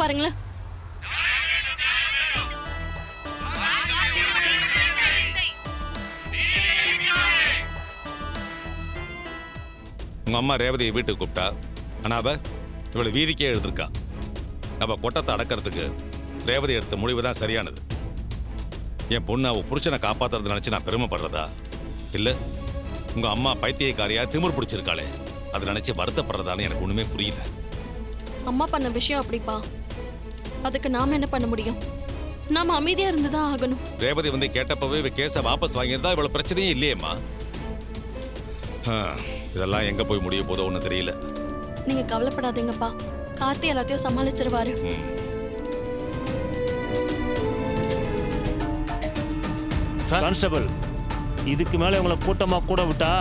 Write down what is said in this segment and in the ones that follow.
பாருங்களேன். உங்க அம்மா ரேவதியை வீட்டுக்கு கூப்பிட்டா, ஆனா இவளை வீதிக்கே எழுதிருக்கா. அவ கொட்டத்தை அடக்கிறதுக்கு ரேவதி எடுத்த முடிவு தான் சரியானது. என் பொண்ணு அவ புருஷனை காப்பாத்துறது நினைச்சு நான் பெருமைப்படுறதா இல்ல உங்க அம்மா பைத்தியக்காரியா திமிர் பிடிச்சிருக்காளே அதை நினைச்சு வருத்தப்படுறதான்னு எனக்கு ஒண்ணுமே புரியல. அம்மா பண்ண விஷயம் அப்படிப்பா. அதுக்கு நாம என்ன பண்ண முடியும்? நாம அமைதியா இருந்துதான் ஆகணும். ரேவதி வந்து கேட்டப்பவே இவ கேஸை வாபஸ் வாங்கியிருந்தா இவ்வளவு பிரச்சனையே இல்லையேம்மா. இதெல்லாம் எங்க போய் முடிய போதோ ஒண்ணு தெரியல. நீங்க கவலைப்படாதீங்கப்பா. கார்த்தி எல்லாத்தையும் சமாளிச்சிருவாரு. கான்ஸ்டபிள், இதுக்கு மேல உங்களை கூட்டமா கூட விட்டா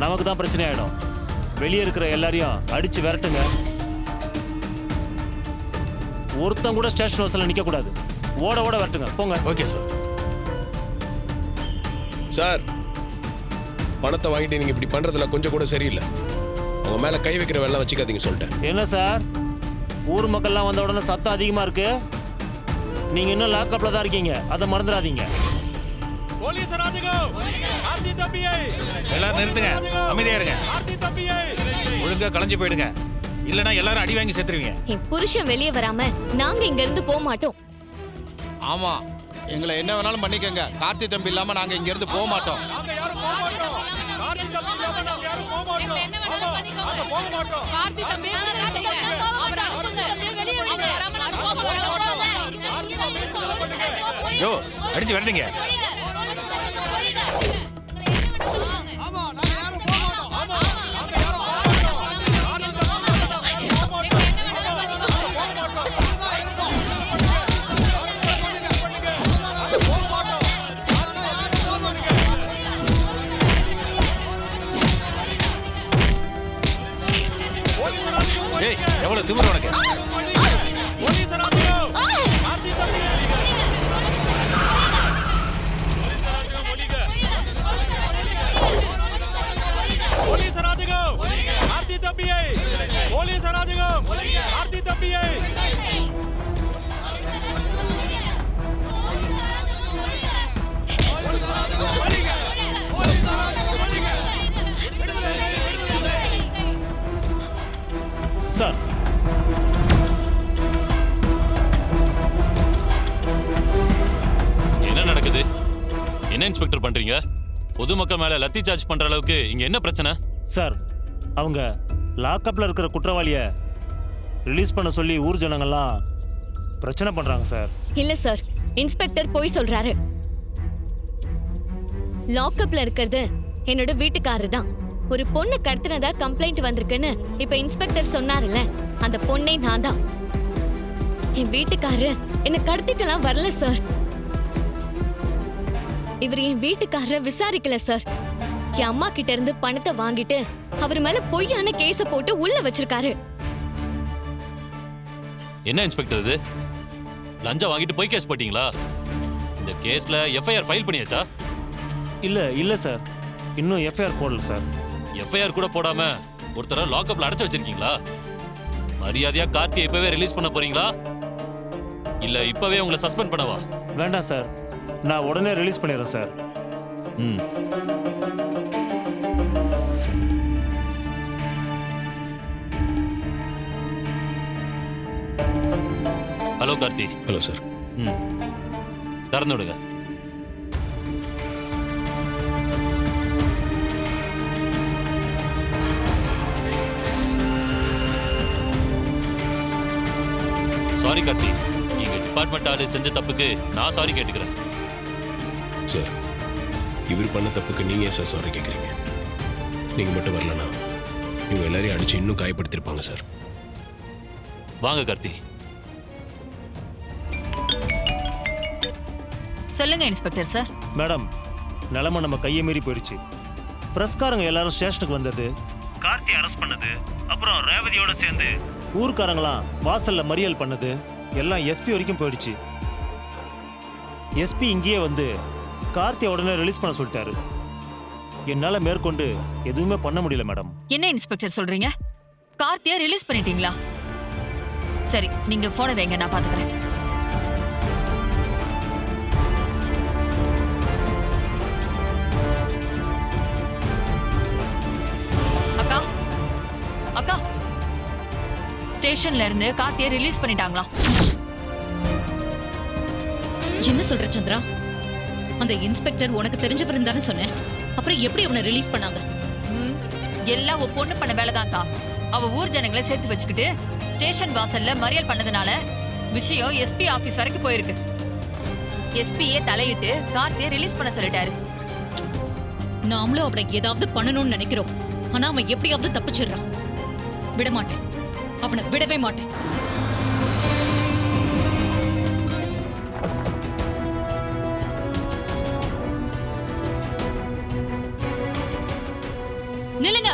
நமக்கு தான் பிரச்சனை ஆயிடும். வெளியே இருக்கிற எல்லாரையும் அடிச்சு விரட்டுங்க. ஒருத்தன் கூட ஸ்டேஷன் ஹவுஸ்ல நிக்க கூடாது. ஓட ஓட விரட்டுங்க. போங்க. Okay sir. சார், பணத்தை வாங்கிட்டு நீங்க இப்படி பண்றதுல கொஞ்சம் கூட சரியில்லை. உங்க மேல கை வைக்கிற வேலை வச்சுக்காதீங்க சொல்லிட்டேன். என்ன சார், ஊர் மக்கள்லாம் வந்த உடனே சத்தம் அதிகமா இருக்கு. நீங்க இன்னும் லாக்அப்ல தான் இருக்கீங்க, அதை மறந்துடாதீங்க. எல்லாரும் நிறுத்துங்க, அமைதியா இருங்க. ஒழுங்கா கலைஞ்சு போயிடுங்க, இல்லனா எல்லாரும் அடி வாங்கி செத்துருவீங்க. என் புருஷன் வெளியே வராம நாங்க இங்க இருந்து போக மாட்டோம். ஆமா, எங்களை என்ன வேணாலும் பண்ணிக்கங்க. கார்த்தி தம்பி இல்லாம நாங்க இங்க இருந்து போக மாட்டோம். யோ, அடிச்சு வரீங்க. எவ்வளவு திமிரு உனக்கு? சார், என்ன நடக்குது? என்ன இன்ஸ்பெக்டர் பண்றீங்க? பொதுமக்கள் மேல லத்தி சார்ஜ் பண்ற அளவுக்கு இங்க என்ன பிரச்சனை? சார், அவங்க லாக்அப்ல இருக்கிற குற்றவாளிய ரிலீஸ் பண்ண சொல்லி ஊர் ஜனங்கள்லாம் பிரச்சனை பண்றாங்க சார். இல்ல சார், இன்ஸ்பெக்டர் போய் சொல்றாரு. லாக்அப்ல இருக்கிறது என்னோட வீட்டுக்காரர் தான். ஒரு பொண்ணு கடத்தினதா கம்ப்ளைண்ட் வந்திருக்குன்னு இப்ப இன்ஸ்பெக்டர் சொன்னார்ல, அந்த பொண்ணே நான் தான். என் வீட்டுக்காரரு என்ன கடத்திட்டுலாம் வரல சார். இவர் என் வீட்டுக்காரரை விசாரிக்கல சார். என் அம்மா கிட்ட இருந்து பணத்தை வாங்கிட்டு அவர் மேல பொய்யான கேஸ போட்டு உள்ள வச்சிருக்காரு. என்ன இன்ஸ்பெக்டர் இது? லஞ்சம் வாங்கிட்டு போய் கேஸ் போட்டீங்களா? இந்த கேஸ்ல எஃப்ஐஆர் ஃபைல் பண்ணியாச்சா? இல்ல சார், இன்னும் எஃப்ஐஆர் போடல சார். எஃப்ஐஆர் கூட போடாம ஒருத்தர லாக்அப்ல அடைச்சு வச்சிருக்கீங்களா? மரியாதையா கார்த்தியை இப்பவே ரிலீஸ் பண்ண போறீங்களா, இல்ல இப்பவே உங்களை சஸ்பெண்ட் பண்ணவா? வேண்டாம் சார், நான் உடனே ரிலீஸ் பண்ணிடுறேன் sir. Hello Karthi. Hello sir. திறந்து விடுங்க. சாரி கார்த்தி, எங்க டிபார்ட்மெண்ட் ஆளு செஞ்ச தப்புக்கு நான் சாரி கேட்டுக்கிறேன். சார், இவர் பண்ண தப்புக்கு நீங்க ஏன் சார் சாரி கேட்குறீங்க? நீங்க மட்டும் வரலனா இவங்க எல்லாரையும் அடிச்சு இன்னும் காயப்படுத்திருப்பாங்க சார். வாங்க கார்த்தி. சொல்லுங்க இன்ஸ்பெக்டர் சார். மேடம், நிலைமை நம்ம கையை மீறி போயிடுச்சு. பிரஸ்காரங்க எல்லாரும் ஸ்டேஷனுக்கு வந்தது, கார்த்தி அரெஸ்ட் பண்ணது, அப்புறம் ரேவதியோட சேர்ந்து ஊர்க்காரங்களாம் வாசல்ல மறியல் பண்ணது எல்லாம் எஸ்பி வரைக்கும் போயிடுச்சு. எஸ்பி இங்கேயே வந்து கார்த்தியை உடனே ரிலீஸ் பண்ண சொல்லிட்டாரு. என்னால மேற்கொண்டு எதுவுமே பண்ண முடியல மேடம். என்ன இன்ஸ்பெக்டர் சொல்றீங்க? கார்த்தியை ரிலீஸ் பண்ணிட்டீங்களா? சரி நீங்க போனை வைங்க, நான் பாத்துக்கிறேன். அக்கா அக்கா, ஸ்டேஷன்ல இருந்து கார்த்தியை ரிலீஸ் பண்ணிட்டாங்களா? என்ன சொல்ற சந்திரா? அந்த இன்ஸ்பெக்டர் உனக்கு தெரிஞ்சவர் தானே சொன்னேன். அப்புறம் எப்படி அவனை ரிலீஸ் பண்ணாங்க? எல்லாம் உன் பொண்ணு பண்ண வேலைதான்க்கா. அவ ஊர் ஜனங்களை சேர்த்து வச்சுக்கிட்டு ஸ்டேஷன் வாசல்ல மறியல் பண்ணதுனால விஷயம் எஸ்பி ஆபீஸ் வரைக்கும் போயிருக்கு. எஸ்பியே தலையிட்டு கார்த்தியை ரிலீஸ் பண்ண சொல்லிட்டாரு. நாமளும் அவனை ஏதாவது பண்ணணும்னு நினைக்கிறோம். ஆனா அவன் எப்படியாவது தப்பிச்சிடுறான். விட மாட்டேன், அவனை விடவே மாட்டேன். நில்லுங்க.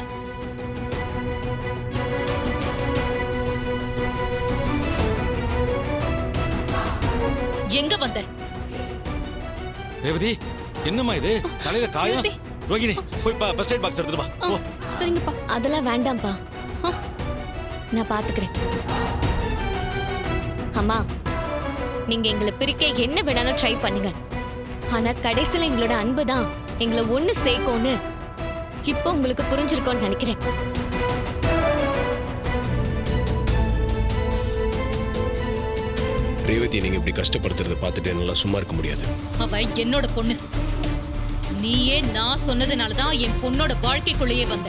எங்க வந்த? ரேவதி, என்னம்மா இது? தலையில காயம்? ரோகிணி, போய் ஃபர்ஸ்ட் எய்ட் பாக்ஸ் எடுத்துட்டு வா. போ. சரிங்கப்பா. அதெல்லாம் வேண்டாம்ப்பா, நான் பாத்துக்கிறேன். அம்மா, நீங்க எங்களை பிரிக்க என்ன வேணாலும் ட்ரை பண்ணுங்க. ஆனா கடைசியில எங்களோட அன்பு தான் எங்களை ஒண்ணு சேர்க்கும்னு இப்போ உங்களுக்கு புரிஞ்சிருக்கோன்னு நினைக்கிறேன். ரேவதியை நீங்க இப்படி கஷ்டப்படுத்துறத பார்த்துட்டு என்னால சும்மா இருக்க முடியாது. அவ என்னோட பொண்ணு. நீயே நான் சொன்னதுனாலதான் என் பொண்ணோட வாழ்க்கைக்குள்ளேயே வந்த.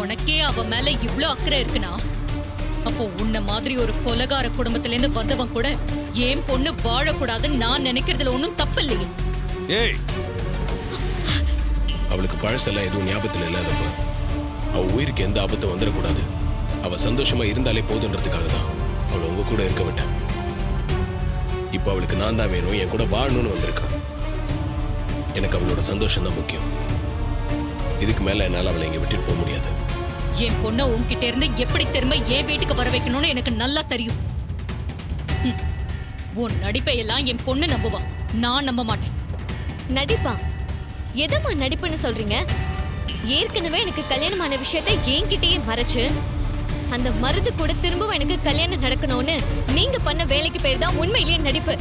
உனக்கே அவ மேல இவ்ளோ அக்கறை இருக்குன்னா, அப்போ உன்ன மாதிரி ஒரு கொலகார குடும்பத்துல இருந்து வந்தவன் கூட என் பொண்ணு வாழக்கூடாதுன்னு நான் நினைக்கிறதுல ஒன்னும் தப்பு இல்லையே. ஏய், அவளுக்கு பழசெல்லாம் எதுவும் ஞாபகத்தில் இல்லாதப்ப அவ உயிருக்கு எந்த ஆபத்தும் வந்துடக்கூடாது. அவ சந்தோஷமா இருந்தாலே போதுன்றதுக்காக தான் அவளை உங்க கூட இருக்க விட்டேன். இப்போ அவளுக்கு நான் தான் வேணும், என் கூட வாழணும்னு வந்திருக்கா. எனக்கு அவளோட சந்தோஷம் தான் முக்கியம். இதுக்கு மேல என்னால் அவளை இங்க விட்டுட்டு போக முடியாது. என் பொண்ணை உன்கிட்ட இருந்து எப்படி திரும்ப என் வீட்டுக்கு வர வைக்கணும்னு எனக்கு நல்லா தெரியும். உன் நடிப்பை எல்லாம் என் பொண்ணு நம்புவா, நான் நம்ப மாட்டேன். நடிப்பா? எதம்மா நடிப்புன்னு சொல்றீங்க? ஏற்கனவே எனக்கு கல்யாணமான விஷயத்தை என்கிட்டயே மறைச்சு அந்த மருது கூட திரும்பவும் எனக்கு கல்யாணம் நடக்கணும்னு நீங்க பண்ண வேலைக்கு பேர் தான் உண்மையிலேயே நடிப்பு.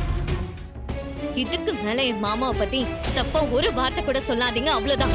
இதுக்கு மேல என் மாமாவை பத்தி தப்பா ஒரு வார்த்தை கூட சொல்லாதீங்க, அவ்வளவுதான்.